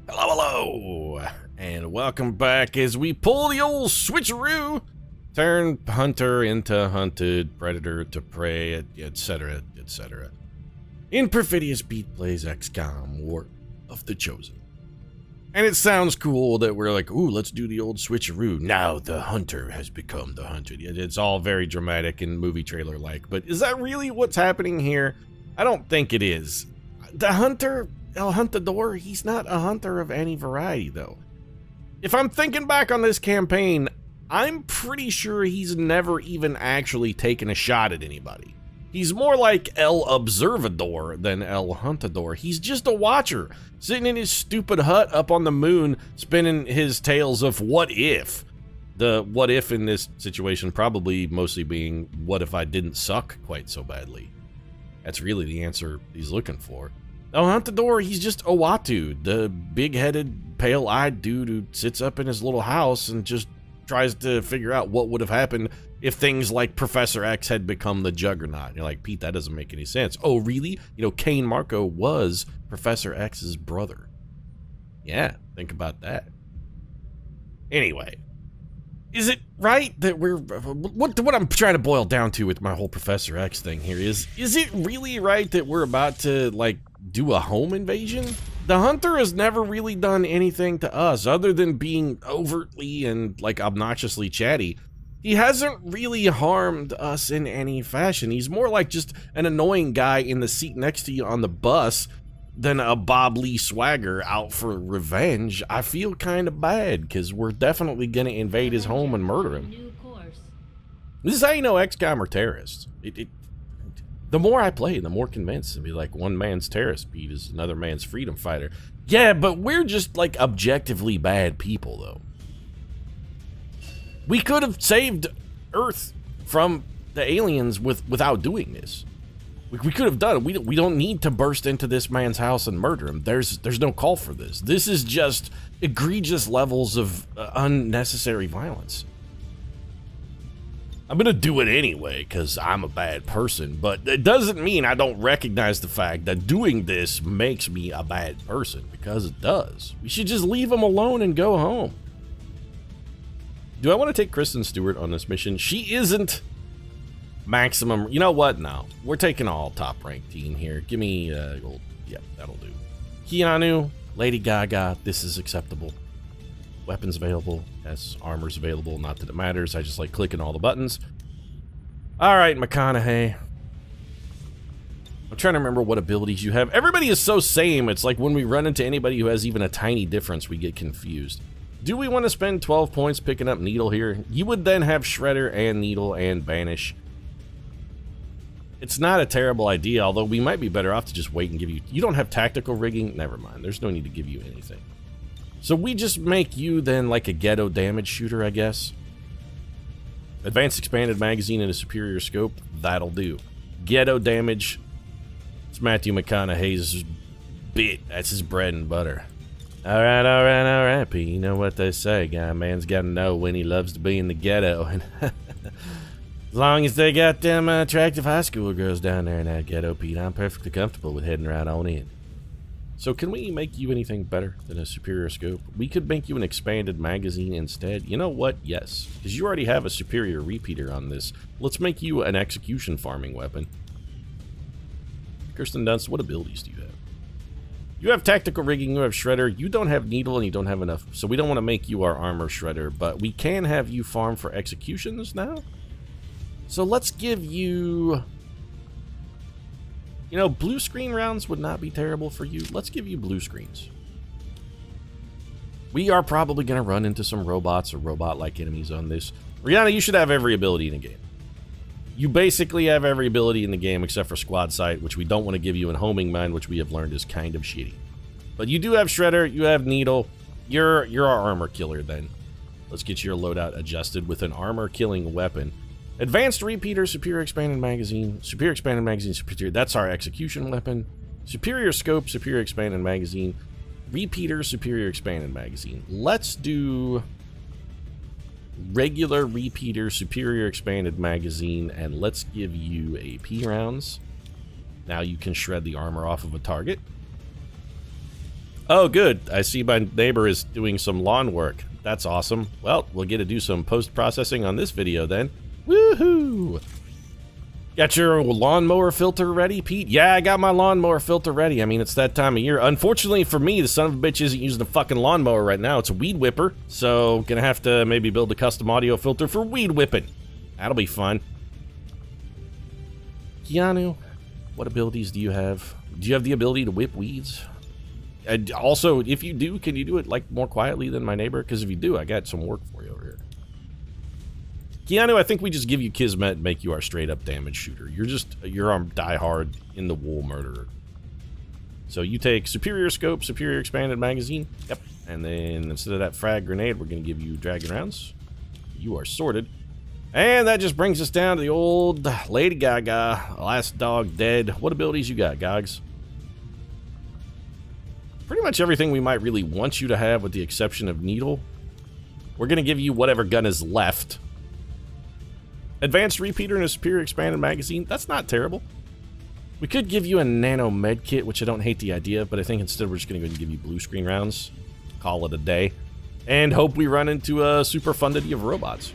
Hello, and welcome back as we pull the old switcheroo, turn hunter into hunted, predator to prey, etc., etc. In Perfidious Beat plays XCOM, War of the Chosen. And it sounds cool that we're like, ooh, let's do the old switcheroo. Now the hunter has become the hunted. It's all very dramatic and movie trailer-like, but is that really what's happening here? I don't think it is. The hunter, El Huntador, he's not a hunter of any variety, though. If I'm thinking back on this campaign, I'm pretty sure he's never even actually taken a shot at anybody. He's more like El Observador than El Huntador. He's just a watcher, sitting in his stupid hut up on the moon, spinning his tales of what if. The what if in this situation probably mostly being, what if I didn't suck quite so badly? That's really the answer he's looking for. El Huntador, he's just Owatu, the big-headed, pale-eyed dude who sits up in his little house and just tries to figure out what would have happened if things like Professor X had become the Juggernaut. You're like, Pete, that doesn't make any sense. Oh, really? You know, Cain Marco was Professor X's brother. Yeah, think about that. Anyway, is it right that we're... What I'm trying to boil down to with my whole Professor X thing here is it really right that we're about to, like, do a home invasion? The hunter has never really done anything to us other than being overtly and like obnoxiously chatty. He hasn't really harmed us in any fashion. He's more like just an annoying guy in the seat next to you on the bus than a Bob Lee swagger out for revenge. I feel kind of bad because we're definitely going to invade his home and murder him. This is how you know XCOM are terrorists. The more I play, the more convinced. I'd be like, one man's terrorist beat is another man's freedom fighter. Yeah, but we're just like objectively bad people, though. We could have saved Earth from the aliens without doing this. We could have done it. We don't need to burst into this man's house and murder him. There's no call for this. This is just egregious levels of unnecessary violence. I'm gonna do it anyway, because I'm a bad person, but it doesn't mean I don't recognize the fact that doing this makes me a bad person, because it does. We should just leave him alone and go home. Do I want to take Kristen Stewart on this mission? She isn't maximum. You know what? No. We're taking all top ranked team here. Give me, yeah, that'll do. Keanu, Lady Gaga, this is acceptable. Weapons available, yes, armor's available, not that it matters, I just like clicking all the buttons. Alright, McConaughey. I'm trying to remember what abilities you have. Everybody is so same, it's like when we run into anybody who has even a tiny difference, we get confused. Do we want to spend 12 points picking up Needle here? You would then have Shredder and Needle and Banish. It's not a terrible idea, although we might be better off to just wait and give you... You don't have tactical rigging? Never mind, there's no need to give you anything. So we just make you then like a ghetto damage shooter, I guess. Advanced expanded magazine and a superior scope, that'll do. Ghetto damage, it's Matthew McConaughey's bit. That's his bread and butter. Alright, P. You know what they say, guy man's gotta know when he loves to be in the ghetto. And as long as they got them attractive high school girls down there in that ghetto, Pete, I'm perfectly comfortable with heading right on in. So can we make you anything better than a superior scope? We could make you an expanded magazine instead. You know what? Yes. Because you already have a superior repeater on this. Let's make you an execution farming weapon. Kirsten Dunst, what abilities do you have? You have tactical rigging, you have Shredder, you don't have Needle, and you don't have enough. So we don't want to make you our armor Shredder, but we can have you farm for executions now. So let's give you... You know, blue screen rounds would not be terrible for you. Let's give you blue screens. We are probably going to run into some robots or robot-like enemies on this. Rihanna, you should have every ability in the game. You basically have every ability in the game except for Squad Sight, which we don't want to give you in Homing Mine, which we have learned is kind of shitty. But you do have Shredder, you have Needle. You're our armor killer then. Let's get your loadout adjusted with an armor-killing weapon. Advanced Repeater, Superior Expanded Magazine, Superior Expanded Magazine, Superior, that's our execution weapon. Superior Scope, Superior Expanded Magazine, Repeater, Superior Expanded Magazine. Let's do regular Repeater, Superior Expanded Magazine, and let's give you AP rounds. Now you can shred the armor off of a target. Oh, good. I see my neighbor is doing some lawn work. That's awesome. Well, we'll get to do some post-processing on this video then. Woohoo! Got your lawnmower filter ready, Pete? Yeah, I got my lawnmower filter ready. I mean, it's that time of year. Unfortunately for me, the son of a bitch isn't using a fucking lawnmower right now. It's a weed whipper. So, gonna have to maybe build a custom audio filter for weed whipping. That'll be fun. Keanu, what abilities do you have? Do you have the ability to whip weeds? And also, if you do, can you do it like more quietly than my neighbor? Because if you do, I got some work for you over here. Keanu, I think we just give you Kismet and make you our straight-up damage shooter. You're our die-hard in the wool murderer. So you take superior scope, superior expanded magazine. Yep. And then instead of that frag grenade, we're going to give you dragon rounds. You are sorted. And that just brings us down to the old Lady Gaga, last dog dead. What abilities you got, Gogs? Pretty much everything we might really want you to have with the exception of Needle. We're going to give you whatever gun is left. Advanced repeater and a superior expanded magazine. That's not terrible. We could give you a nano med kit, which I don't hate the idea, but I think instead we're just going to go and give you blue screen rounds. Call it a day. And hope we run into a super fundity of robots.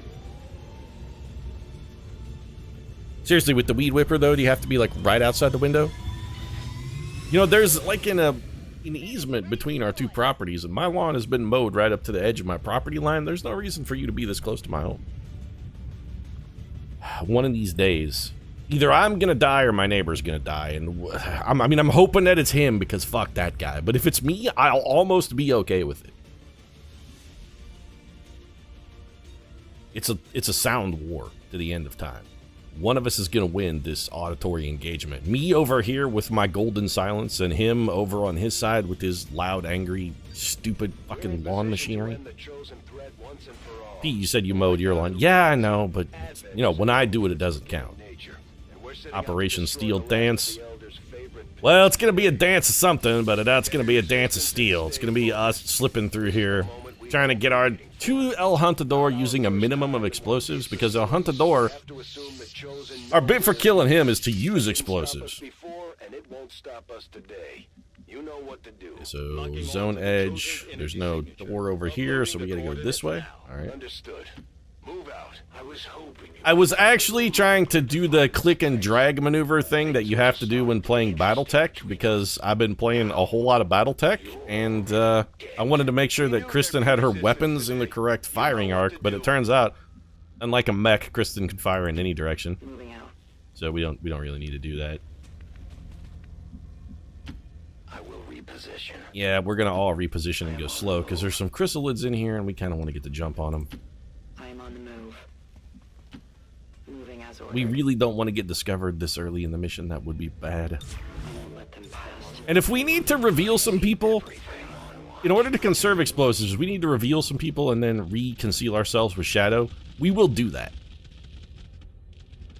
Seriously, with the weed whipper though, do you have to be like right outside the window? You know, there's like an easement between our two properties, and my lawn has been mowed right up to the edge of my property line. There's no reason for you to be this close to my home. One of these days, either I'm gonna die or my neighbor's gonna die, and I'm hoping that it's him because fuck that guy. But if it's me, I'll almost be okay with it. It's a sound war to the end of time. One of us is gonna win this auditory engagement. Me over here with my golden silence, and him over on his side with his loud, angry, stupid fucking lawn machinery. Pete, you said you mowed your lawn. Yeah, I know, but, you know, when I do it, it doesn't count. Operation Steel Dance. Well, it's going to be a dance of something, but that's going to be a dance of steel. It's going to be us slipping through here, trying to get our to El Huntador using a minimum of explosives, because El Huntador, our bit for killing him is to use explosives. You know what to do. So, zone edge. There's no door over here, so we gotta go this way. Alright. Understood. Move out. I was actually trying to do the click and drag maneuver thing that you have to do when playing Battletech, because I've been playing a whole lot of Battletech, and I wanted to make sure that Kristen had her weapons in the correct firing arc, but it turns out, unlike a mech, Kristen can fire in any direction. So we don't really need to do that. Yeah, we're gonna all reposition and go slow because there's some chrysalids in here and we kind of want to get the jump on them. I'm on the move. Moving as ordered. We really don't want to get discovered this early in the mission. That would be bad. And if we need to reveal some people, in order to conserve explosives, we need to reveal some people and then re-conceal ourselves with shadow. We will do that.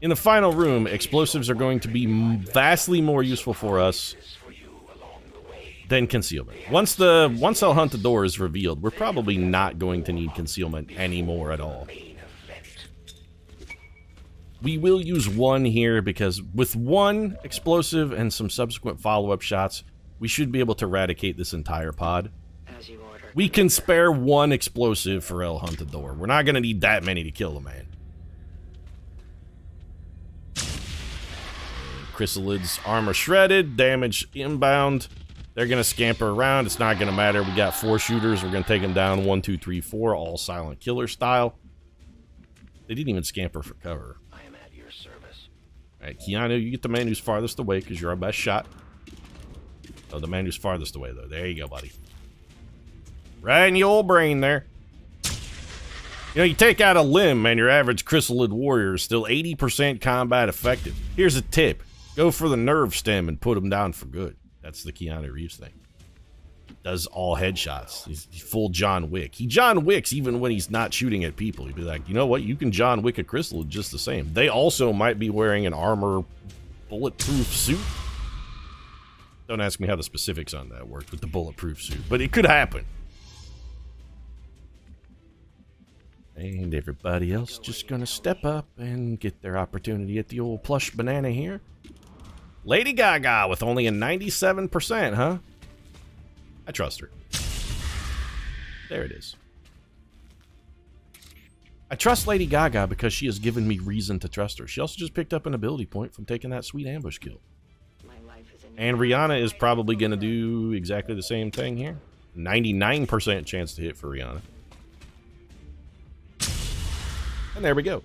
In the final room, explosives are going to be vastly more useful for us than concealment. Once El Huntador is revealed, we're probably not going to need concealment anymore at all. We will use one here because with one explosive and some subsequent follow-up shots, we should be able to eradicate this entire pod. We can spare one explosive for El Huntador. We're not going to need that many to kill the man. Chrysalids, armor shredded, damage inbound. They're going to scamper around. It's not going to matter. We got 4 shooters. We're going to take them down 1, 2, 3, 4, all silent killer style. They didn't even scamper for cover. I am at your service. All right, Keanu, you get the man who's farthest away because you're our best shot. Oh, the man who's farthest away, though. There you go, buddy. Right in your old brain there. You know, you take out a limb and your average chrysalid warrior is still 80% combat effective. Here's a tip. Go for the nerve stem and put him down for good. That's the Keanu Reeves thing. Does all headshots. He's full John Wick. He John Wicks even when he's not shooting at people. He'd be like, you know what? You can John Wick a chrysalid just the same. They also might be wearing an armor bulletproof suit. Don't ask me how the specifics on that work with the bulletproof suit, but it could happen. And everybody else just gonna step up and get their opportunity at the old plush banana here. Lady Gaga with only a 97%, huh? I trust her. There it is. I trust Lady Gaga because she has given me reason to trust her. She also just picked up an ability point from taking that sweet ambush kill. And Rihanna is probably going to do exactly the same thing here. 99% chance to hit for Rihanna. And there we go.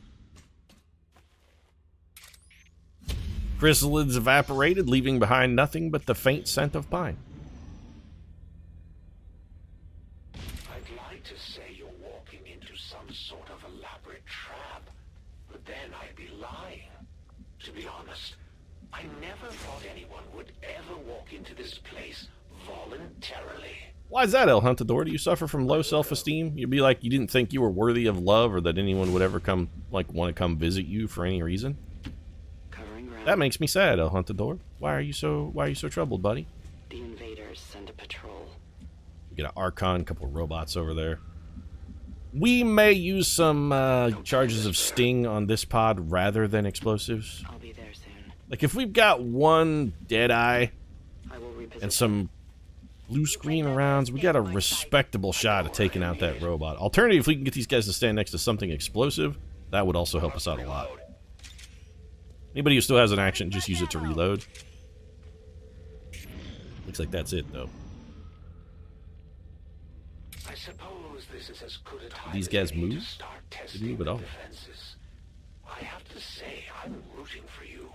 Chrysalids evaporated, leaving behind nothing but the faint scent of pine. I'd like to say you're walking into some sort of elaborate trap, but then I'd be lying. To be honest, I never thought anyone would ever walk into this place voluntarily. Why is that, El Huntador? Do you suffer from low self-esteem? You'd be like you didn't think you were worthy of love or that anyone would ever come, like, want to come visit you for any reason? That makes me sad, El Huntador. Why are you so troubled, buddy? The invaders send a patrol. We get an Archon, a couple of robots over there. We may use some charges of sting on this pod rather than explosives. I'll be there soon. Like if we've got one Deadeye I will reposition. and some blue screen rounds, we got a respectable shot at taking out that robot. Alternatively, if we can get these guys to stand next to something explosive, that would also help us out a lot. Anybody who still has an action, just use it to reload. Looks like that's it, though. I suppose this is as good a time These guys as any to move? start They testing move at all. defenses. I have to say, I'm rooting for you.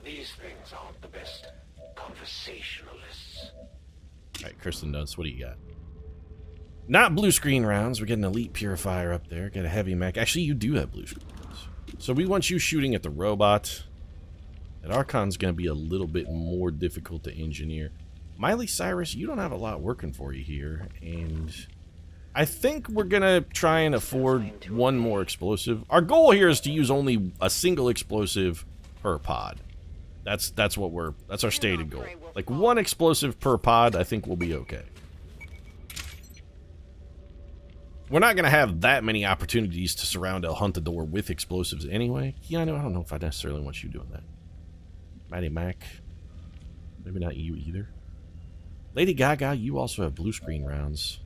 These things aren't the best conversationalists. Alright, Kirsten Dunst, what do you got? Not blue screen rounds. We get an elite purifier up there. Get a heavy mech. Actually, you do have blue screen rounds. So we want you shooting at the robot. That Archon's going to be a little bit more difficult to engineer. Miley Cyrus, you don't have a lot working for you here. And I think we're going to try and afford one more explosive. Our goal here is to use only a single explosive per pod. That's our stated goal. Like one explosive per pod, I think we'll be okay. We're not going to have that many opportunities to surround El Huntador with explosives anyway. Keanu, I don't know if I necessarily want you doing that. Maddie Mac, maybe not you either. Lady Gaga, you also have blue screen rounds.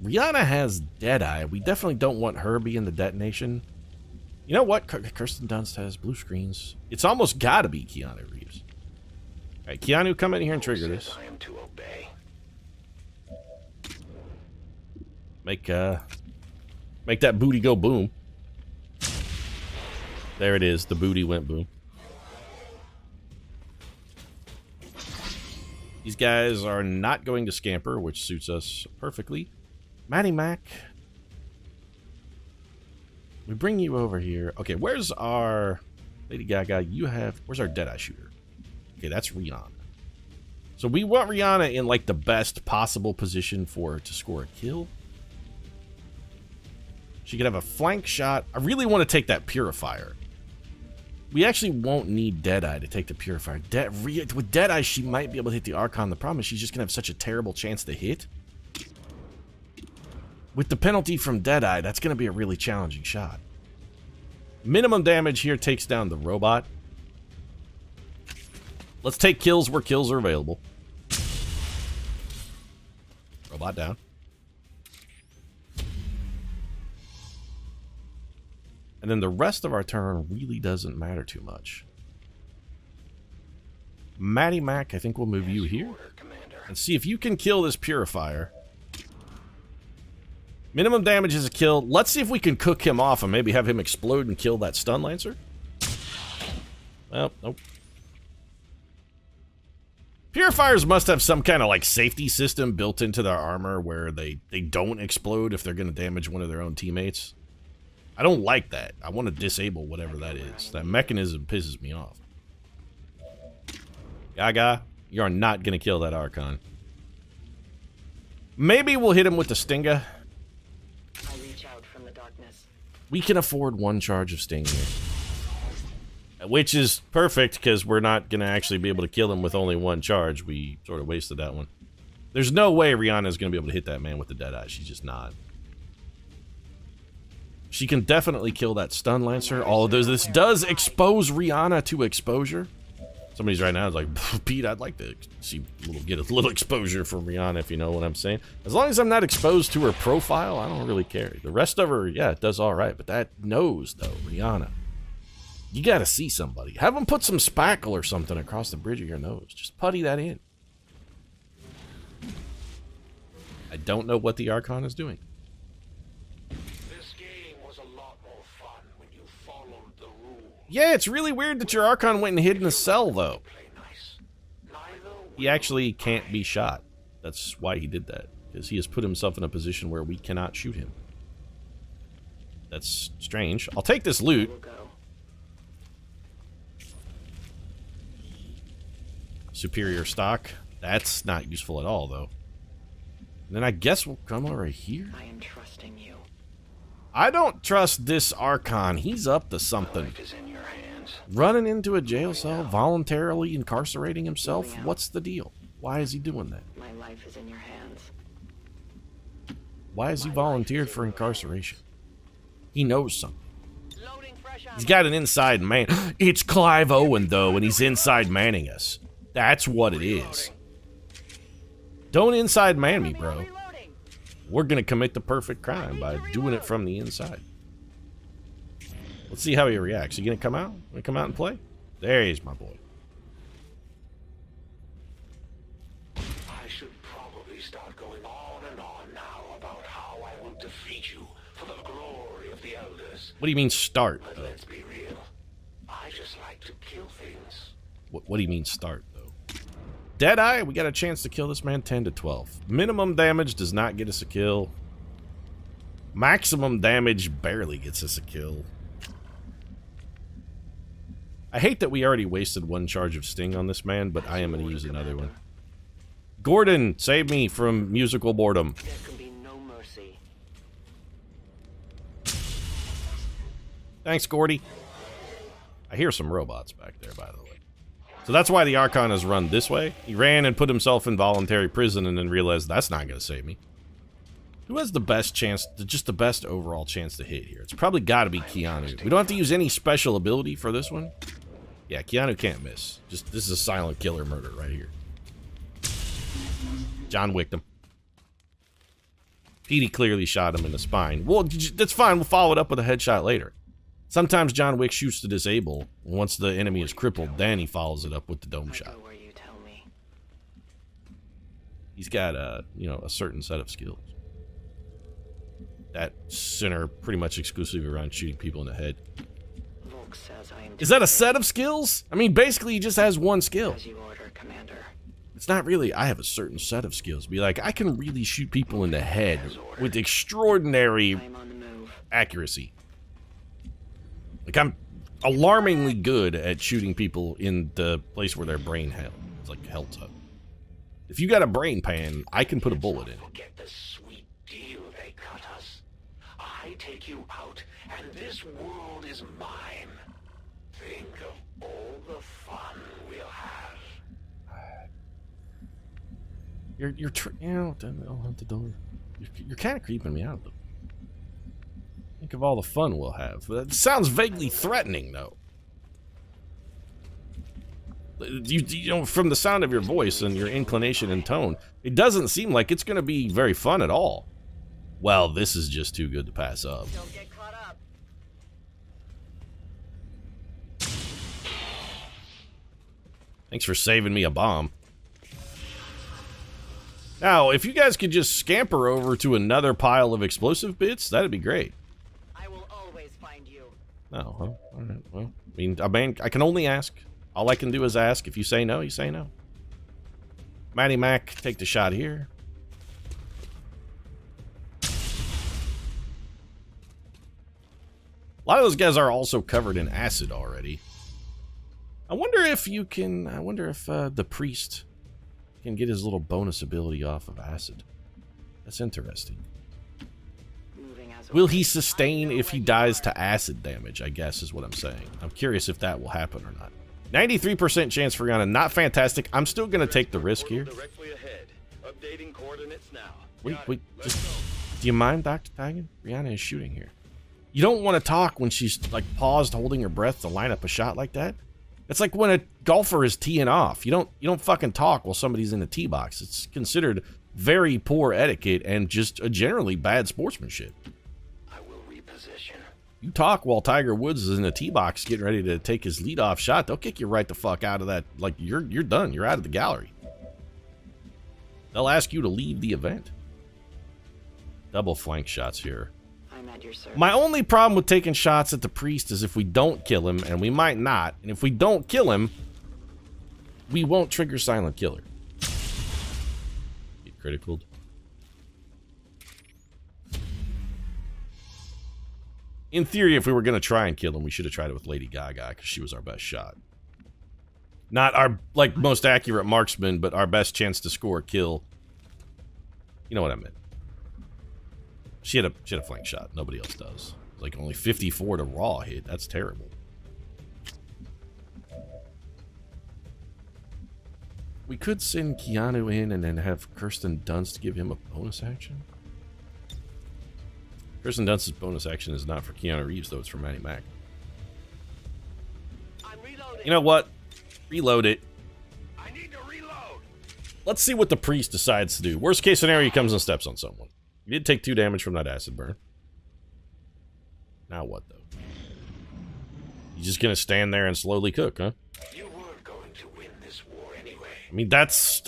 Rihanna has Deadeye. We definitely don't want her being the detonation. You know what? Kirsten Dunst has blue screens. It's almost got to be Keanu Reeves. All right, Keanu, come in here and trigger this. I am to obey. Make that booty go boom. There it is. The booty went boom. These guys are not going to scamper, which suits us perfectly. Maddie Mac. We bring you over here. Okay, where's our Lady Gaga? Where's our Deadeye shooter? Okay, that's Rihanna. So we want Rihanna in like the best possible position for her to score a kill. She could have a flank shot. I really want to take that purifier. We actually won't need Deadeye to take the purifier. With Deadeye, she might be able to hit the Archon. The problem is she's just going to have such a terrible chance to hit. With the penalty from Deadeye, that's going to be a really challenging shot. Minimum damage here takes down the robot. Let's take kills where kills are available. Robot down. And then the rest of our turn really doesn't matter too much. Maddie Mac, I think we'll move you here. And see if you can kill this purifier. Minimum damage is a kill. Let's see if we can cook him off and maybe have him explode and kill that stun lancer. Well, nope. Purifiers must have some kind of like safety system built into their armor where they don't explode if they're going to damage one of their own teammates. I don't like that. I want to disable whatever that is. That mechanism pisses me off. Gaga, you are not going to kill that Archon. Maybe we'll hit him with the Stinga. I reach out from the darkness. We can afford one charge of Sting here. Which is perfect, because we're not going to actually be able to kill him with only one charge. We sort of wasted that one. There's no way Rihanna is going to be able to hit that man with the Deadeye. She's just not. She can definitely kill that stun lancer. All of those. This does expose Rihanna to exposure. Somebody's right now is like, Pete, I'd like to get a little exposure from Rihanna, if you know what I'm saying. As long as I'm not exposed to her profile, I don't really care. The rest of her, yeah, it does all right. But that nose, though, Rihanna, you got to see somebody. Have them put some spackle or something across the bridge of your nose. Just putty that in. I don't know what the Archon is doing. This game was a lot more fun when you followed the rules. Yeah, it's really weird that your Archon went and hid in a cell, though. Play nice. Neither He actually can't be shot. That's why he did that. Because he has put himself in a position where we cannot shoot him. That's strange. I'll take this loot. We'll go. Superior stock. That's not useful at all, though. And then I guess we'll come over here. I am trusting you. I don't trust this Archon. He's up to something. life is in your hands. Running into a jail cell, voluntarily incarcerating himself? What's the deal? Why is he doing that? My life is in your hands. Why has he volunteered for incarceration? He knows something. He's got an inside man. It's Clive Owen, though, and he's inside manning us. That's what it is. Don't inside man me, bro. We're gonna commit the perfect crime by doing it from the inside. Let's see how he reacts. You gonna come out? Gonna come out and play? There he is, my boy. I should probably start going on and on now about how I will defeat you for the glory of the elders. What do you mean start? But let's be real. I just like to kill things. What do you mean start, though? Deadeye, we got a chance to kill this man 10 to 12. Minimum damage does not get us a kill. Maximum damage barely gets us a kill. I hate that we already wasted one charge of Sting on this man, but I am going to use another one. Gordon, save me from musical boredom. There can be no mercy. Thanks, Gordy. I hear some robots back there, by the way. So that's why the Archon has run this way. He ran and put himself in voluntary prison and then realized that's not going to save me. Who has the best chance, just the best overall chance to hit here? It's probably got to be Keanu. We don't have to use any special ability for this one. Yeah, Keanu can't miss. Just this is a silent killer murder right here. John Wicked him. Petey clearly shot him in the spine. Well, that's fine. We'll follow it up with a headshot later. Sometimes John Wick shoots to disable. Once the enemy is crippled, then he follows it up with the dome shot. Go where you tell me. He's got a certain set of skills that center pretty much exclusively around shooting people in the head. Volk says I am. Is that a set of skills? I mean, basically, he just has one skill. As you order, Commander. It's not really, I have a certain set of skills. Be like, I can really shoot people in the head with extraordinary I am on the move. accuracy. Like, I'm alarmingly good at shooting people in the place where their brain held. It's like held up. If you got a brain pan, I can put a bullet in it. Forget the sweet deal they cut us. I take you out, and this world is mine. Think of all the fun we'll have. I'll hunt the door. You're kind of creeping me out, though. Think of all the fun we'll have. That sounds vaguely threatening, though. You know, from the sound of your voice and your inclination and tone, it doesn't seem like it's going to be very fun at all. Well, this is just too good to pass up. Don't get caught up. Thanks for saving me a bomb. Now, if you guys could just scamper over to another pile of explosive bits, that'd be great. I will always find you. Oh, well, all right. Well, I mean, I can only ask. All I can do is ask. If you say no, you say no. Matty Mac, take the shot here. A lot of those guys are also covered in acid already. I wonder if you can... I wonder if the priest can get his little bonus ability off of acid. That's interesting. Will he sustain if he dies to acid damage, I guess is what I'm saying. I'm curious if that will happen or not. 93% chance for Rihanna. Not fantastic. I'm still going to take the risk here. Wait. Just, do you mind, Dr. Tigan? Rihanna is shooting here. You don't want to talk when she's, like, paused, holding her breath to line up a shot like that. It's like when a golfer is teeing off. You don't fucking talk while somebody's in the tee box. It's considered very poor etiquette and just a generally bad sportsmanship. I will reposition. You talk while Tiger Woods is in the tee box getting ready to take his leadoff shot, they'll kick you right the fuck out of that. Like, you're done. You're out of the gallery. They'll ask you to leave the event. Double flank shots here. I'm at your service. My only problem with taking shots at the priest is if we don't kill him, and we might not, and if we don't kill him, we won't trigger silent killer. Get criticaled. In theory, if we were going to try and kill him, we should have tried it with Lady Gaga, because she was our best shot. Not our, like, most accurate marksman, but our best chance to score a kill. You know what I meant. She had a flank shot. Nobody else does. Like, only 54 to raw hit. That's terrible. We could send Keanu in and then have Kirsten Dunst give him a bonus action. Kirsten Dunst's bonus action is not for Keanu Reeves, though. It's for Matty Mac. I'm reloading. You know what? Reload it. I need to reload. Let's see what the priest decides to do. Worst case scenario, he comes and steps on someone. He did take 2 damage from that acid burn. Now what, though? You just gonna stand there and slowly cook, huh? You weren't going to win this war anyway. I mean,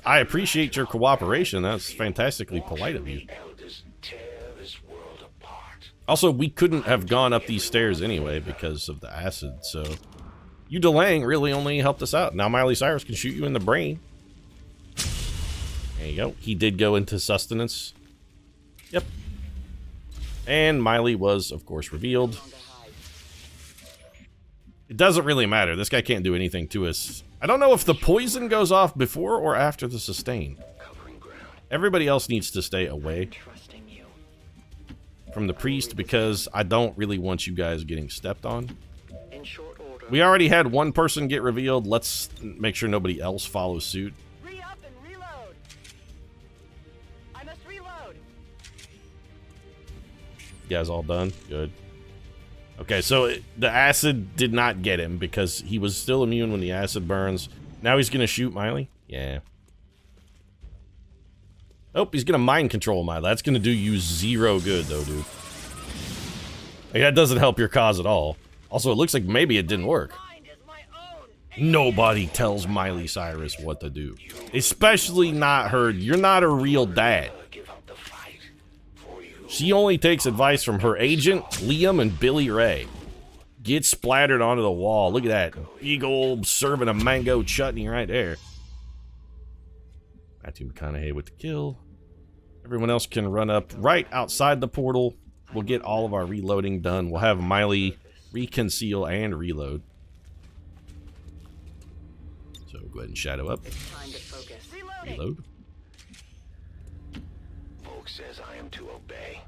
I appreciate your cooperation. That's fantastically polite of you. Elders tear this world apart. Also, we couldn't have gone up these stairs anyway because of the acid, so... You delaying really only helped us out. Now Miley Cyrus can shoot you in the brain. There you go. He did go into sustenance. Yep. And Miley was, of course, revealed. It doesn't really matter. This guy can't do anything to us. I don't know if the poison goes off before or after the sustain. Everybody else needs to stay away Trusting you. from the priest because I don't really want you guys getting stepped on. In short order. We already had one person get revealed. Let's make sure nobody else follows suit. Re-up and reload. I must reload. You guys all done? Good. Okay, so the acid did not get him because he was still immune when the acid burns. Now he's gonna shoot Miley? Yeah. Oh, he's gonna mind control Miley. That's gonna do you 0 good, though, dude. Like, that doesn't help your cause at all. Also, it looks like maybe it didn't work. Mind is my own. Nobody tells Miley Cyrus what to do. Especially not her. You're not a real dad. Give up the fight for you. She only takes advice from her agent, Liam, and Billy Ray. Get splattered onto the wall. Look at that. Big old serving of mango chutney right there. Matthew McConaughey with the kill. Everyone else can run up right outside the portal. We'll get all of our reloading done. We'll have Miley reconceal and reload. So go ahead and shadow up. It's time to focus. Reload. Volk says I am to obey.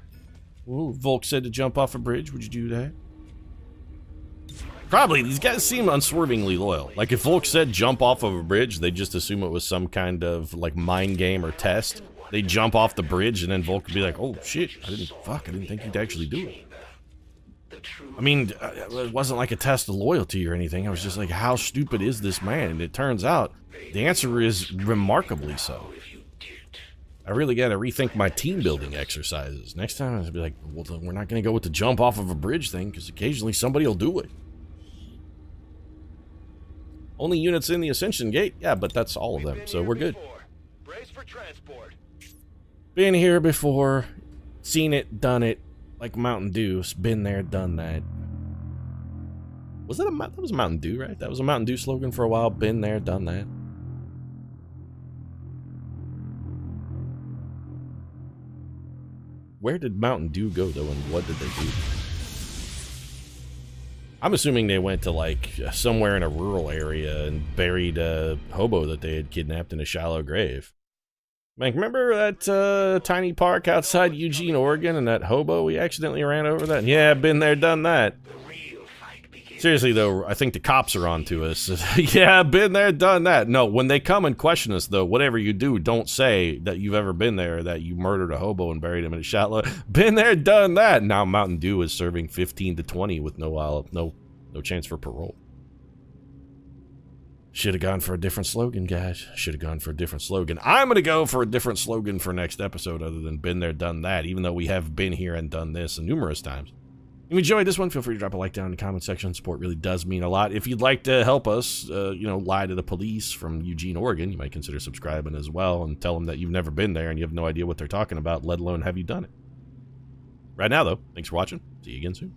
Ooh, Volk said to jump off a bridge. Would you do that? Probably. These guys seem unswervingly loyal. Like, if Volk said jump off of a bridge, they'd just assume it was some kind of, like, mind game or test. They'd jump off the bridge, and then Volk would be like, oh, shit, I didn't think he'd actually do it. I mean, it wasn't like a test of loyalty or anything. I was just like, how stupid is this man? And it turns out the answer is remarkably so. I really got to rethink my team building exercises. Next time, I'll be like, well, we're not going to go with the jump off of a bridge thing, because occasionally somebody will do it. Only units in the Ascension Gate? Yeah, but that's all of them, so we're good. Brace for transport. Been here before. Seen it, done it. Like Mountain Dew. Been there, done that. Was that that was Mountain Dew, right? That was a Mountain Dew slogan for a while. Been there, done that. Where did Mountain Dew go, though, and what did they do? I'm assuming they went to, like, somewhere in a rural area and buried a hobo that they had kidnapped in a shallow grave. Like, remember that tiny park outside Eugene, Oregon, and that hobo we accidentally ran over that? Yeah, been there, done that. Seriously, though, I think the cops are on to us. Yeah, been there, done that. No, when they come and question us, though, whatever you do, don't say that you've ever been there, that you murdered a hobo and buried him in a shallow. Been there, done that. Now Mountain Dew is serving 15 to 20 with no chance for parole. Should have gone for a different slogan, guys. Should have gone for a different slogan. I'm going to go for a different slogan for next episode other than been there, done that, even though we have been here and done this numerous times. If you enjoyed this one, feel free to drop a like down in the comment section. Support really does mean a lot. If you'd like to help us, lie to the police from Eugene, Oregon, you might consider subscribing as well and tell them that you've never been there and you have no idea what they're talking about, let alone have you done it. Right now, though, thanks for watching. See you again soon.